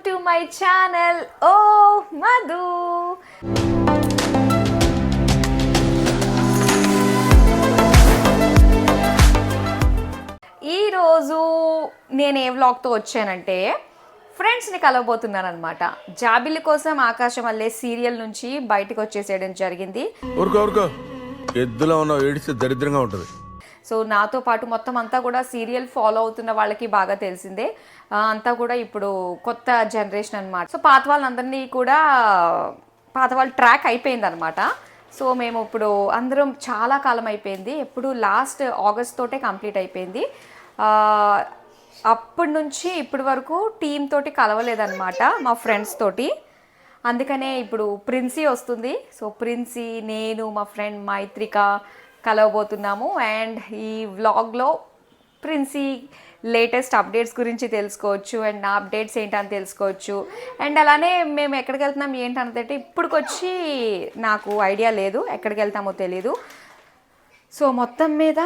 to my channel. Oh, Madhu. ఈ రోజు నేను ఏ వ్లాగ్తో వచ్చానంటే ఫ్రెండ్స్ని కలవబోతున్నాను అనమాట. జాబిల్లి కోసం ఆకాశం వల్లే సీరియల్ నుంచి బయటకు వచ్చేసేయడం జరిగింది. ఎద్దులో ఉన్న ఏడిస్తే దరిద్రంగా ఉంటుంది. సో నాతో పాటు మొత్తం అంతా కూడా సీరియల్ ఫాలో అవుతున్న వాళ్ళకి బాగా తెలిసిందే. అంతా కూడా ఇప్పుడు కొత్త జనరేషన్ అనమాట. సో పాత వాళ్ళందరినీ కూడా పాత వాళ్ళ ట్రాక్ అయిపోయింది అనమాట. సో మేము ఇప్పుడు అందరం చాలా కాలం అయిపోయింది, ఎప్పుడు లాస్ట్ ఆగస్ట్ తోటే కంప్లీట్ అయిపోయింది. అప్పటి నుంచి ఇప్పటి వరకు టీమ్ తోటి కలవలేదన్నమాట, మా ఫ్రెండ్స్ తోటి. అందుకనే ఇప్పుడు ప్రిన్సీ వస్తుంది. సో ప్రిన్సీ, నేను, మా ఫ్రెండ్ మైత్రిక కలవబోతున్నాము. అండ్ ఈ వ్లాగ్లో ప్రిన్సీ లేటెస్ట్ అప్డేట్స్ గురించి తెలుసుకోవచ్చు, అండ్ నా అప్డేట్స్ ఏంటని తెలుసుకోవచ్చు. అండ్ అలానే మేము ఎక్కడికి వెళ్తున్నాం ఏంటంటే ఇప్పటికొచ్చి నాకు ఐడియా లేదు, ఎక్కడికి వెళ్తామో తెలీదు. సో మొత్తం మీద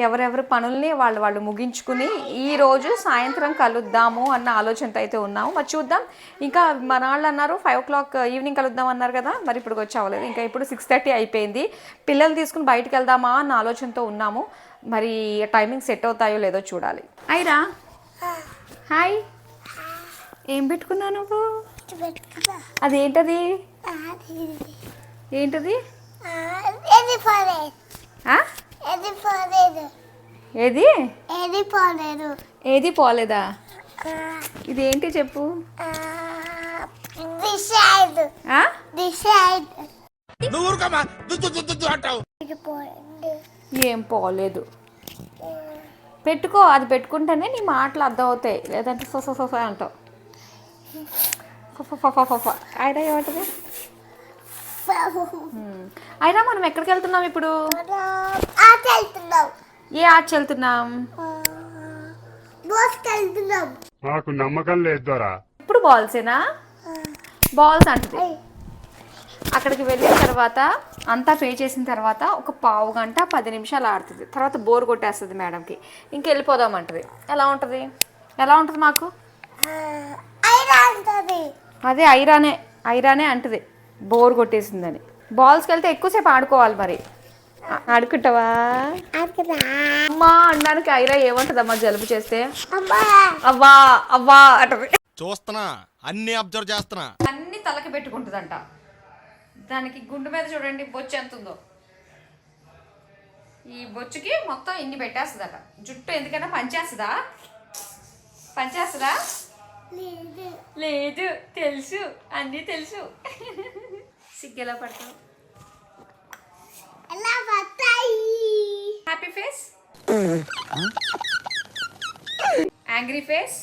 ఎవరెవరి పనుల్ని వాళ్ళు ముగించుకుని ఈరోజు సాయంత్రం కలుద్దాము అన్న ఆలోచనతో అయితే ఉన్నాము. మరి చూద్దాం. ఇంకా మన వాళ్ళు అన్నారు 5 o'clock ఈవినింగ్ కలుద్దాం అన్నారు కదా, మరి ఇప్పుడు వచ్చి అవ్వలేదు. ఇంకా ఇప్పుడు 6:30 అయిపోయింది. పిల్లలు తీసుకుని బయటకు వెళ్దామా అన్న ఆలోచనతో ఉన్నాము. మరి టైమింగ్ సెట్ అవుతాయో లేదో చూడాలి. ఐరా, హాయ్. ఏం పెట్టుకున్నావు నువ్వు? అదేంటది? ఏంటది? ఏది ఏది పోలేదా? ఇదేంటి చెప్పు. ఏం పోలేదు. పెట్టుకో, అది పెట్టుకుంటేనే నీ మాటలు అర్థం అవుతాయి, లేదంటే ఫొఫ అంటావు. ఫొఫ అయినా ఏమంటది? అయినా మనం ఎక్కడికి వెళ్తున్నాం ఇప్పుడు? ఏ ఆర్చ్ వెళ్తున్నాం? నాకు నమ్మకం లేదు. ఇప్పుడు బాల్సేనా? బాల్స్ అంటది. అక్కడికి వెళ్ళిన తర్వాత అంతా పే చేసిన తర్వాత ఒక 15 గంట 10 నిమిషాలు ఆడుతుంది. తర్వాత బోర్ కొట్టేస్తుంది మేడంకి, ఇంక వెళ్ళిపోదామంటది. ఎలా ఉంటుంది మాకు? అదే ఐరానే అంటది, బోర్ కొట్టేసిందని. బాల్స్కి వెళ్తే ఎక్కువసేపు ఆడుకోవాలి. మరి ఆడుకుంటావా? అమ్మా అనడానికి ఐరా ఏమంటదమ్మా జలుబు చేస్తే? అవ్వా అవ్వా అంటది. చూస్తున్నా, అన్ని అబ్జర్వ్ చేస్తున్నా. అన్ని తలకి పెట్టుకుంటుందంట. దానికి గుండు మీద చూడండి బొచ్చు ఎంత ఉందో. ఈ బొచ్చుకి మొత్తం ఇన్ని పెట్టేస్తుందట. జుట్టు ఎందుకైనా పంచేస్తుందా? లేదు, తెలుసు, అన్నీ తెలుసు. సిగ్గెలా పడతావు? Happy face, angry face,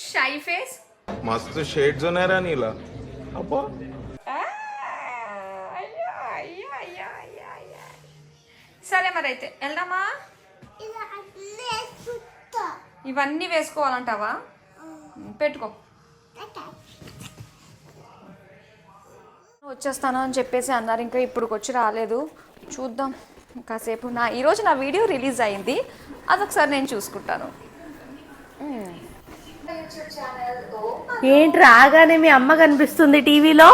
shy face. मस्त शेड्स ఉన్నాయరా నీలా. అబ్బా సరే మరి అయితే వెళ్దామా? ఇవన్నీ వేసుకోవాలంటావా? పెట్టుకో. వచ్చేస్తాను అని చెప్పేసి అన్నారు, ఇంకా ఇప్పుడు వచ్చి రాలేదు. చూద్దాం కాసేపు. ఈరోజు నా వీడియో రిలీజ్ అయింది, అదొకసారి నేను చూసుకుంటాను. ఏంటి రాగానే మీ అమ్మ కనిపిస్తుంది టీవీలో?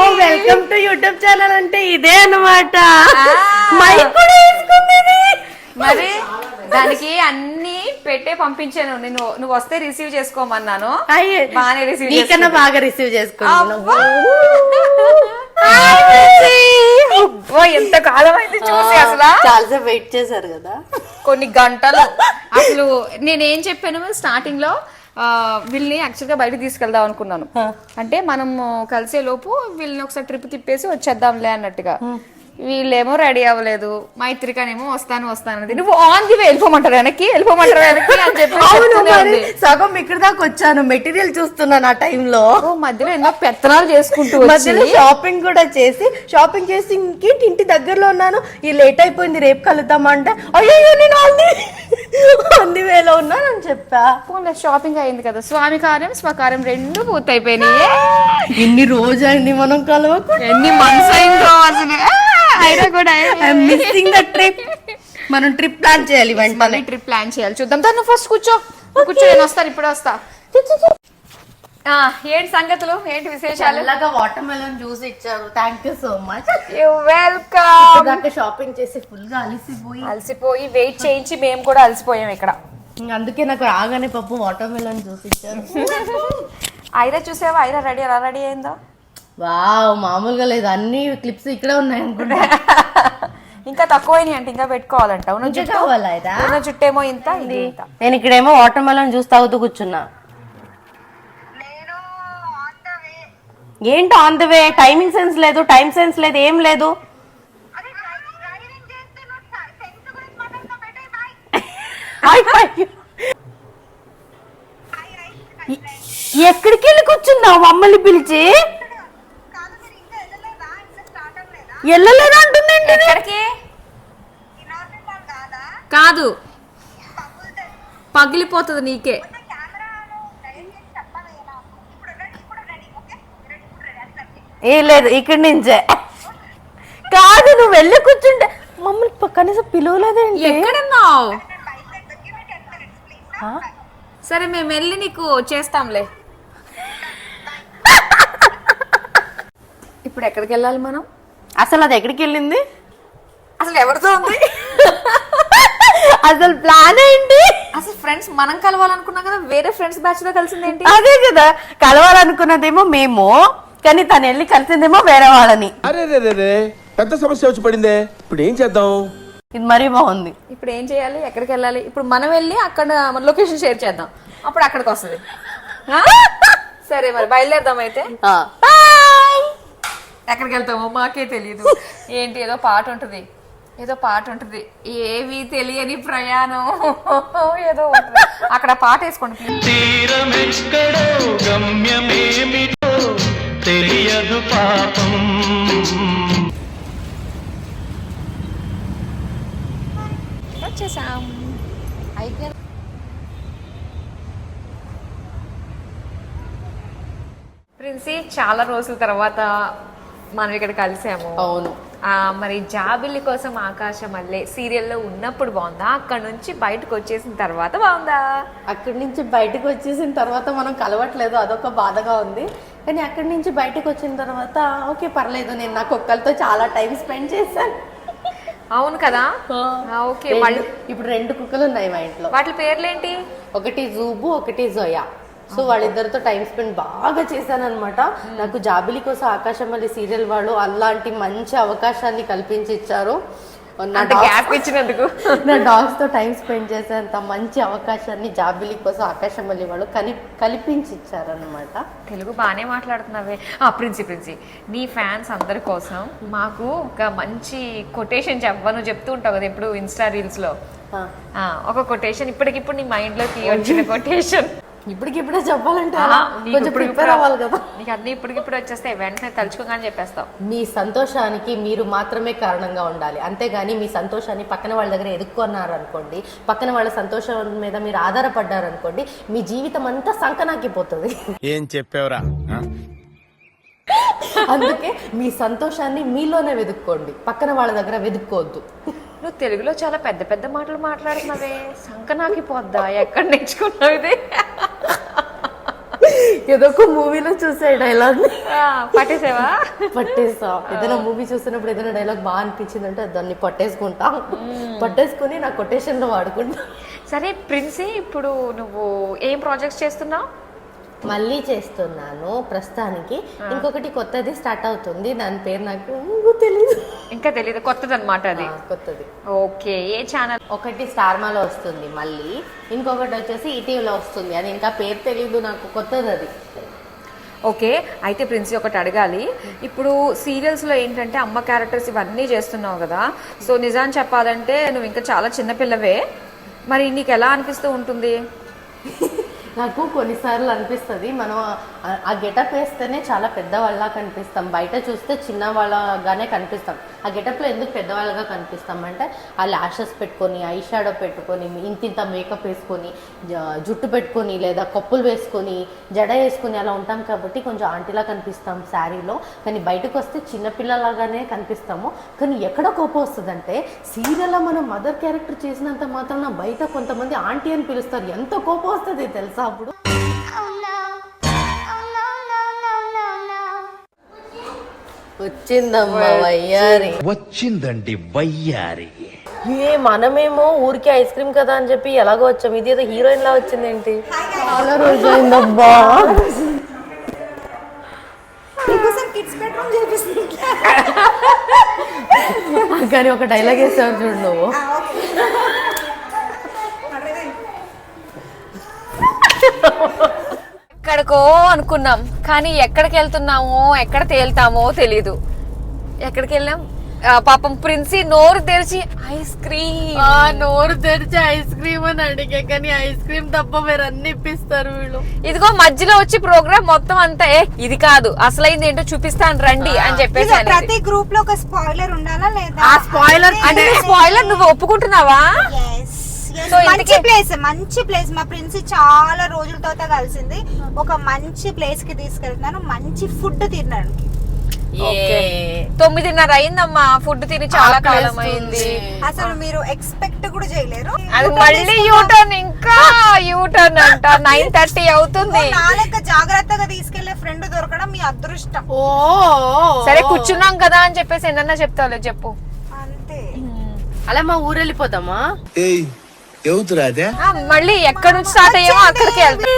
ఓ వెల్కమ్ టు యూట్యూబ్ ఛానల్ అంటే ఇదే అన్నమాట. మైక్ కూడా వేసుకుంది. మరి దానికి అన్ని పెట్టే పంపించాను. నువ్వు వస్తే రిసీవ్ చేసుకోమన్నాను. బాగానే రిసీవ్ నీకన్నా బాగా రిసీవ్ చేసుకున్నాను. ఎంత కాలం అయితే చూసి అసలు చాలాసేపు వెయిట్ చేశారు కదా, కొన్ని గంటలు. అసలు నేనేం చెప్పాను స్టార్టింగ్ లో, వీళ్ళని యాక్చువల్గా బయటకు తీసుకెళ్దాం అనుకున్నాను. అంటే మనం కలిసే లోపు వీళ్ళని ఒకసారి ట్రిప్ తిప్పేసి వచ్చేద్దాంలే అన్నట్టుగా. వీళ్ళేమో రెడీ అవ్వలేదు. మైత్రికనేమో వస్తాను అన్నది. నువ్వు ఆన్ ది వే వెళ్ళిపోమంటారు వెనక్కి అని చెప్పి సగం ఇక్కడ దాకా వచ్చాను, మెటీరియల్ చూస్తున్నాను ఆ టైంలో. మధ్యలో ఎన్నో పెత్తనాలు చేసుకుంటూ మధ్యలో షాపింగ్ కూడా చేసి ఇంకేంటి ఇంటి దగ్గరలో ఉన్నాను. ఈ లేట్ అయిపోయింది, రేపు కలుద్దామంటే అయ్యో నేను ఆన్ ది వేలో ఉన్నానని చెప్పా. షాపింగ్ అయింది కదా, స్వామి కార్యం స్వకార్యం రెండు పూర్తయిపోయినాయి. ఇన్ని రోజండి మనం కలవకుండా, ఎన్ని మంత్స్ అయిందో అసలు. Missing the trip. మనం ట్రిప్ ప్లాన్ చేయాలి మళ్ళీ వెంటనే. ట్రిప్ ప్లాన్ చేయాలి. చూద్దాం. తను ఫస్ట్ కూర్చో, కూర్చో, నేను వస్తాను, ఇప్పుడే వస్తా. ఏంటి సంగతులు, ఏంటి విశేషాలు? చల్లగా వాటర్ మెలన్ జ్యూస్ ఇచ్చారు. Thank you so much. You welcome. Shopping చేసి ఫుల్ గా అలసిపోయి వెయిట్ చేయించి మేము కూడా అలసిపోయాం ఇక్కడ. అందుకే నాకు రాగానే పప్పు వాటర్ మెలన్ జ్యూస్ ఇచ్చారు. ఐరా చూసావా? ఐరా రెడీ, ఎలా రెడీ అయిందో? వావ్, మామూలుగా లేదు. అన్ని క్లిప్స్ ఇక్కడే ఉన్నాయి అనుకుంటా. ఇంకా తక్కువైనాయి అంటే ఇంకా పెట్టుకోవాలంట. ఇంకా కావాలా ఇదా? ఉన్న జుట్టేమో ఇంత, ఇది ఇంత. నేను ఇక్కడేమో వాటర్ మెలన్ జ్యూస్ తాగుతూ కూర్చున్నా. ఏంటో on the way. Timing sense లేదు, టైం సెన్స్ లేదు, ఏం లేదు. ఎక్కడికి వెళ్ళి కూర్చున్నావు మమ్మల్ని పిలిచి? వెళ్ళలేదు అంటుందండి. ఎక్కడికి? కాదు, పగిలిపోతుంది నీకే. ఏ లేదు, ఇక్కడి నుంచే. కాదు, నువ్వు వెళ్ళి కూర్చుంటే మమ్మల్ని కనీసం పిలవలేదేంటి? ఎక్కడున్నావు? సరే, మేము వెళ్ళి నీకు చేస్తాంలే. ఇప్పుడు ఎక్కడికి వెళ్ళాలి మనం? అసలు అది ఎక్కడికి వెళ్ళింది? అసలు ఎవరితో ఉంది? అసలు ప్లాన్ ఏంటి? అసలు ఫ్రెండ్స్ మనం కలవాలనుకున్నాం కదా, వేరే ఫ్రెండ్స్ బ్యాచ్ లో కలిసింది ఏంటి? అదే కదా, కలవాలనుకున్నదేమో మేము, కానీ తను వెళ్ళి కలిసిందేమో వేరే వాళ్ళని. అరే రే రే రే, పెద్ద సమస్య వచ్చి పడిందే. ఇప్పుడు ఏం చేద్దాం? ఇది మరీ బాగుంది. ఇప్పుడు ఏం చేయాలి? ఎక్కడికి వెళ్ళాలి? ఇప్పుడు మనం వెళ్ళి అక్కడ మన లొకేషన్ షేర్ చేద్దాం, అప్పుడు అక్కడికి వస్తుంది. సరే, మరి బయలుదేరదాం అయితే. ఎక్కడికి వెళ్తామో మాకే తెలియదు. ఏంటి, ఏదో పాట ఉంటుంది, ఏదో పాట ఉంటుంది, ఏవి తెలియని ప్రయాణం ఏదో ఉంటుంది. అక్కడ పాట వేసుకోండి. తీరమెక్కడో గమ్యమేమిటో తెలియదు పాపం. వచ్చేసాం. అయిపోయింది. ప్రిన్సీ, చాలా రోజుల తర్వాత మనం ఇక్కడ కలిసాము. అవును. మరి జాబిల్లి కోసం ఆకాశం మళ్ళీ సీరియల్లో ఉన్నప్పుడు బాగుందా, అక్కడ నుంచి బయటకు వచ్చేసిన తర్వాత బాగుందా? అక్కడి నుంచి బయటకు వచ్చేసిన తర్వాత మనం కలవట్లేదు, అదొక బాధగా ఉంది. కానీ అక్కడి నుంచి బయటకు వచ్చిన తర్వాత ఓకే, పర్లేదు. నేను నా కుక్కలతో చాలా టైం స్పెండ్ చేశాను. అవును కదా? ఓకే. మళ్ళీ ఇప్పుడు 2 కుక్కలు ఉన్నాయి మా ఇంట్లో. వాటి పేర్లేంటి? ఒకటి జూబు, ఒకటి జోయా. సో వాళ్ళిద్దరితో టైం స్పెండ్ బాగా చేశాను అనమాట. నాకు జాబిలి కోసం ఆకాశం మళ్ళీ సీరియల్ వాళ్ళు అలాంటి మంచి అవకాశాన్ని కల్పించి ఇచ్చారు. గ్యాప్ ఇచ్చినందుకు నా డాగ్స్ తో టైం స్పెండ్ చేసేంత మంచి అవకాశాన్ని జాబిలి కోసం ఆకాశం మళ్ళీ వాళ్ళు కల్పించి ఇచ్చారనమాట. తెలుగు బాగానే మాట్లాడుతున్నావే. ప్రిన్సీ, నీ ఫ్యాన్స్ అందరి కోసం మాకు ఒక మంచి కొటేషన్ చెప్పను చెప్తూ ఉంటావు కదా ఎప్పుడు ఇన్స్టా రీల్స్ లో. ఒక కొటేషన్ ఇప్పటికిప్పుడు నీ మైండ్ లోకి వచ్చిన కొటేషన్. ఇప్పటికిప్పుడే చెప్పాలంటే కొంచెం ప్రిపేర్ అవ్వాలి కదా. నీకు అన్ని ఇప్పటికిప్పుడు వచ్చేస్తాయి, వెంటనే తలుచుకోగానే చెప్పేస్తావు. మీ సంతోషానికి మీరు మాత్రమే కారణంగా ఉండాలి, అంతేగాని మీ సంతోషాన్ని పక్కన వాళ్ళ దగ్గర ఎదుక్కున్నారు అనుకోండి, పక్కన వాళ్ళ సంతోషం మీద మీరు ఆధారపడ్డారు అనుకోండి, మీ జీవితం అంతా సంకనాకిపోతుంది. ఏం చెప్పావురా? అందుకే మీ సంతోషాన్ని మీలోనే వెతుక్కోండి, పక్కన వాళ్ళ దగ్గర వెతుక్కోవద్దు. నువ్వు తెలుగులో చాలా పెద్ద పెద్ద మాటలు మాట్లాడుతున్నావే, సంకనాకి పోద్దా? ఎక్కడ నేర్చుకున్నావు ఇది? ఏదో ఒక మూవీలో చూసే డైలాగ్ పట్టేసావా? పట్టేస్తా. ఏదైనా మూవీ చూసినప్పుడు ఏదైనా డైలాగ్ బాగా అనిపించింది అంటే దాన్ని పట్టేసుకుంటా. పట్టేసుకుని నా కొటేషన్ లో వాడుకుంటా. సరే ప్రిన్సీ, ఇప్పుడు నువ్వు ఏం ప్రాజెక్ట్స్ చేస్తున్నావు? మళ్ళీ చేస్తున్నాను ప్రస్తుతానికి. ఇంకొకటి కొత్తది స్టార్ట్ అవుతుంది, దాని పేరు నాకు తెలీదు. ఇంకా తెలీదు, కొత్తది అనమాట అది. కొత్తది. ఓకే. ఏ ఛానల్? ఒకటి స్టార్మాలో వస్తుంది మళ్ళీ, ఇంకొకటి వచ్చేసి ఈటీవీలో వస్తుంది. అది ఇంకా పేరు తెలీదు నాకు, కొత్తది అది. ఓకే. అయితే ప్రిన్సీ ఒకటి అడగాలి. ఇప్పుడు సీరియల్స్లో ఏంటంటే అమ్మ క్యారెక్టర్స్ ఇవన్నీ చేస్తున్నావు కదా, సో నిజాన్ని చెప్పాలంటే నువ్వు ఇంకా చాలా చిన్నపిల్లవే. మరి నీకు ఎలా అనిపిస్తూ ఉంటుంది? నాకు కొన్నిసార్లు అనిపిస్తుంది, మనం ఆ గెటప్ వేస్తేనే చాలా పెద్దవాళ్ళ కనిపిస్తాం, బయట చూస్తే చిన్నవాళ్ళగానే కనిపిస్తాం. ఆ గెటప్లో ఎందుకు పెద్దవాళ్ళగా కనిపిస్తామంటే ఆ ల్యాషెస్ పెట్టుకొని ఐ షాడో పెట్టుకొని ఇంతింత మేకప్ వేసుకొని జుట్టు పెట్టుకొని లేదా కప్పులు వేసుకొని జడ వేసుకొని అలా ఉంటాం కాబట్టి కొంచెం ఆంటీలా కనిపిస్తాం శారీలో. కానీ బయటకు వస్తే చిన్నపిల్లలాగానే కనిపిస్తాము. కానీ ఎక్కడ కోపం వస్తుందంటే సీరియల్లో మనం మదర్ క్యారెక్టర్ చేసినంత మాత్రాన బయట కొంతమంది ఆంటీ అని పిలుస్తారు. ఎంత కోపం వస్తుంది తెలుసా అప్పుడు. వచ్చిందమ్మా వయ్యారి, వచ్చిందండి వయ్యారి. మనమేమో ఊరికే ఐస్ క్రీమ్ కదా అని చెప్పి ఎలాగో వచ్చాం. ఇది ఏదో హీరోయిన్ లా వచ్చిందేంటి? చాలా రోజు అయిందబ్బా. కానీ ఒక డైలాగ్ వేసావు చూడు నువ్వు. ఎక్కడికో అనుకున్నాం కానీ ఎక్కడికి వెళ్తున్నామో ఎక్కడ తేలుతామో తెలీదు. ఎక్కడికి వెళ్ళాం? పాపం ప్రిన్సీ నోరు తెరిచి ఐస్ క్రీమ్, నోరు తెరిచి ఐస్ క్రీమ్ అని అడిగే కానీ ఐస్ క్రీమ్ తప్ప వేరే అన్ని ఇప్పిస్తారు వీళ్ళు. ఇదిగో మధ్యలో వచ్చి ప్రోగ్రామ్ మొత్తం అంతా ఇది కాదు అసలైంది ఏంటో చూపిస్తాను రండి అని చెప్పేసి. ప్రతి గ్రూప్ లో ఒక స్పాయిలర్ ఉండాలా లేదా? ఆ స్పాయిలర్ అంటే స్పాయిలర్ నువ్వు ఒప్పుకుంటున్నావా? మంచి ప్లేస్ మా ప్రిన్సీ చాలా రోజుల తర్వాత కలిసింది. ఒక మంచి ప్లేస్ కి తీసుకెళ్తున్నాను, మంచి ఫుడ్ తినడానికి. 9:30 అయిందమ్మా. ఫుడ్ తిని చాలా కాలం అయింది. అసలు మీరు ఎక్స్పెక్ట్ కూడా చేయలేరు. అది మళ్ళీ యూటర్న్, ఇంకా యూటర్న్ అంట. 9:30 అవుతుంది. నాలెక్క జాగ్రత్తగా తీసుకెళ్లే ఫ్రెండ్ దొరకడం మీ అదృష్టం. సరే కూర్చున్నాం కదా అని చెప్పేసి ఎన్నన్నా చెప్తావులే చెప్పు. అంతే. అలా మా ఊరు వెళ్ళిపోతామా? మళ్ళీ ఎక్కడి నుంచి స్టార్ట్ అయ్యామో అక్కడికి వెళ్తాం.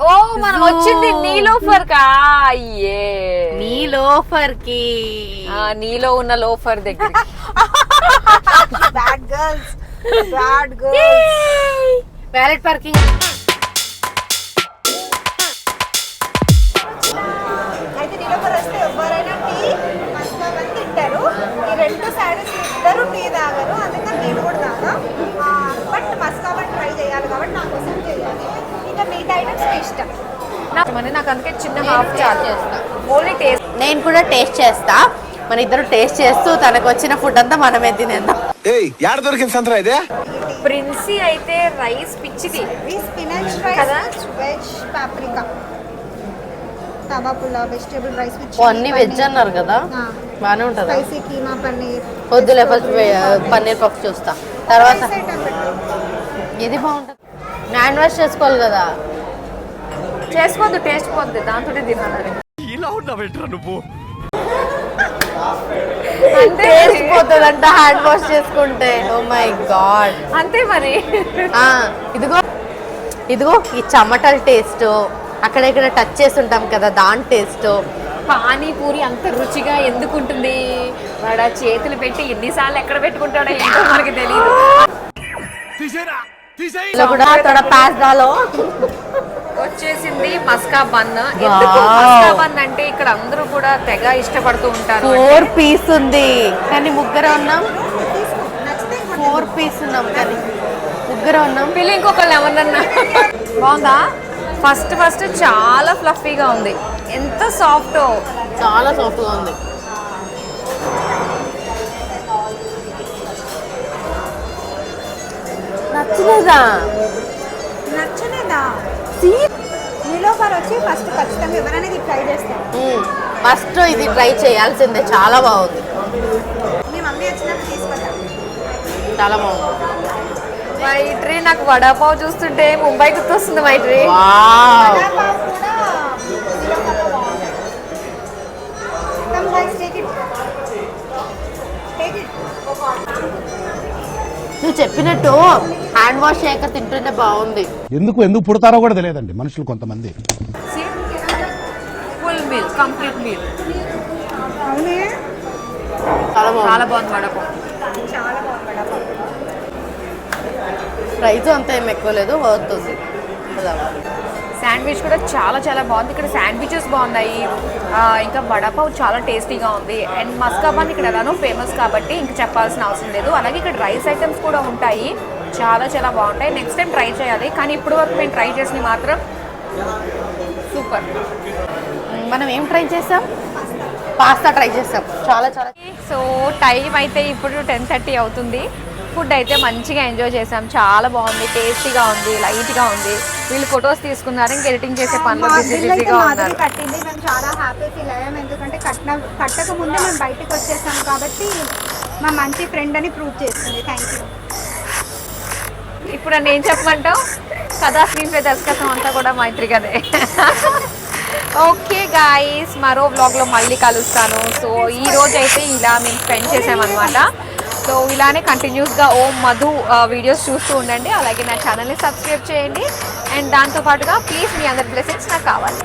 ఓ మనం వచ్చింది నీలోఫర్ కా? నీలోఫర్ కి, నీలో ఉన్న లోఫర్ దగ్గర. Bad girls, bad girls. Valet parking. అయితే నీలోఫర్ వస్తే ఎవరైనా టీ మస్తు తింటారు. ఈ రెండు సైడ్స్ ఇద్దరు టీ తాగరు, అందుకని నేను కూడా తాగా. బట్ మస్కాబన్ ట్రై చేయాలి కాబట్టి నా కోసం చేయాలి. ఇంకా మిగతా ఐటమ్స్ ఇష్టం నాకు, అందుకే చిన్న హాఫ్ చార్జ్ చేస్తా. Only taste. నేను కూడా టేస్ట్ చేస్తా. మన ఇద్దరు టేస్ట్ చేస్తూ తనకు వచ్చిన ఫుడ్ అంతా మనమే తినేద్దాం. యాడ దొరికింది సంతరా ఇదే? ప్రిన్సీ అయితే రైస్ పిచ్చిది. Spinach rice, veg paprika, tawa pulao, vegetable rice with అన్ని వెజ్ అన్నారు కదా, బానే ఉంటది. స్పైసీ కీమా పన్నీర్. వద్దులే, ఫస్ట్ పన్నీర్ పప్పు చూస్తా, తర్వాత ఇది బాగుంటుంది. హ్యాండ్ వాష్ చేసుకోవాలి కదా. చేసుకోవద్దు, టేస్ట్ పోద్ది, దాంతో తినాలి. ఇలా ఉన్నావేంట్రా నువ్వు? టేస్ట్ పోతుందంట హ్యాండ్ వాష్ చేసుకుంటే. Oh my God. అంతే మరి. ఇదిగో ఇదిగో ఈ చెమటల టేస్ట్, అక్కడ ఇక్కడ టచ్ చేసి ఉంటాం కదా దాని టేస్ట్. పానీపూరి అంత రుచిగా ఎందుకు ఉంటుంది? వాడు ఆ చేతులు పెట్టి ఎన్నిసార్లు ఎక్కడ పెట్టుకుంటాడో ఏంటో మనకి తెలియదు. ఇలా కూడా తోడ పాస్దాలో వచ్చేసింది మస్కా బన్. ఎందుకు మస్కా బన్ అంటే ఇక్కడ అందరూ కూడా తెగ ఇష్టపడుతూ ఉంటారు. 4 పీస్ ఉంది కానీ ముగ్గురు ఉన్నాం. 4 పీస్ ఉన్నాం కానీ ముగ్గురు ఉన్నాం. పిల్లి ఇంకొకళ్ళు ఎవరన్నా బాగుందా? ఫస్ట్ చాలా ఫ్లఫీగా ఉంది. ఎంత సాఫ్ట్, చాలా సాఫ్ట్గా ఉంది. నచ్చలేదా? నచ్చలేదా? నీలోఫర్ వచ్చి ఫస్ట్ ఖచ్చితంగా ఎవరైనా ఇది ట్రై చేస్తారు. ఫస్ట్ ఇది ట్రై చేయాల్సిందే, చాలా బాగుంది. మీ మమ్మీ వచ్చినప్పుడు తీసుకొద్దాం. చాలా బాగుంది. మైట్రీ నాకు వడాపావ్ చూస్తుంటే ముంబై గుర్తొస్తుంది. మైట్రీ వావ్. వడాపావ్ కూడా నీలోఫర్లో బాగుంది. Come guys, take it. Take it. నువ్వు చెప్పినట్టు హ్యాండ్ వాష్ చేయక తింటుంటే బాగుంది. ఎందుకు పుడతారో కూడా తెలియదండి మనుషులు కొంతమంది. Full meal, complete meal. అవునే, చాలా బాగుంది వడాపావ్. చాలా బాగుంది వడాపావ్. ప్రైస్ అంతా ఏం ఎక్కువ లేదు, అవుతుంది. శాండ్విచ్ కూడా చాలా బాగుంది. ఇక్కడ శాండ్విచెస్ బాగున్నాయి. ఇంకా వడాపావ్ చాలా టేస్టీగా ఉంది. అండ్ మస్కా బన్ ఇక్కడ ఎలానో ఫేమస్ కాబట్టి ఇంక చెప్పాల్సిన అవసరం లేదు. అలాగే ఇక్కడ రైస్ ఐటమ్స్ కూడా ఉంటాయి, చాలా బాగుంటాయి. నెక్స్ట్ టైం ట్రై చేయాలి. కానీ ఇప్పుడు వరకు మేము ట్రై చేసినవి మాత్రం సూపర్. మనం ఏం ట్రై చేసాం? పాస్తా ట్రై చేసాం. చాలా చాలా సో టైం అయితే ఇప్పుడు 10:30 అవుతుంది. ఫుడ్ అయితే మంచిగా ఎంజాయ్ చేసాం. చాలా బాగుంది, టేస్టీగా ఉంది, లైట్గా ఉంది. వీళ్ళు ఫొటోస్ తీసుకున్నారు, ఇంకా ఎడిటింగ్ చేసే పనిలో బిజీగా ఉన్నారు. కట్టింది, మేము చాలా హ్యాపీ ఫీల్ అయ్యాం. ఎందుకంటే కట్టక ముందే మేము బయటకు వచ్చేసాం కాబట్టి మా మంచి ఫ్రెండ్ అని ప్రూవ్ చేస్తుంది. Thank you. ఇప్పుడు నన్ను ఏం చెప్పమంటావు? కథా స్క్రీన్ ప్లే దర్శకత్వం అంతా కూడా మైత్రి కదే. ఓకే గాయస్, మరో వ్లాగ్లో మళ్ళీ కలుస్తాను. సో ఈ రోజు అయితే ఇలా మేము స్పెండ్ చేసామన్నమాట. సో ఇలానే కంటిన్యూస్గా ఓం మధు వీడియోస్ చూస్తూ ఉండండి. అలాగే నా ఛానల్ని సబ్స్క్రైబ్ చేయండి. అండ్ దాంతోపాటుగా ప్లీజ్ మీ అందరి బ్లెస్సింగ్స్ నాకు కావాలి.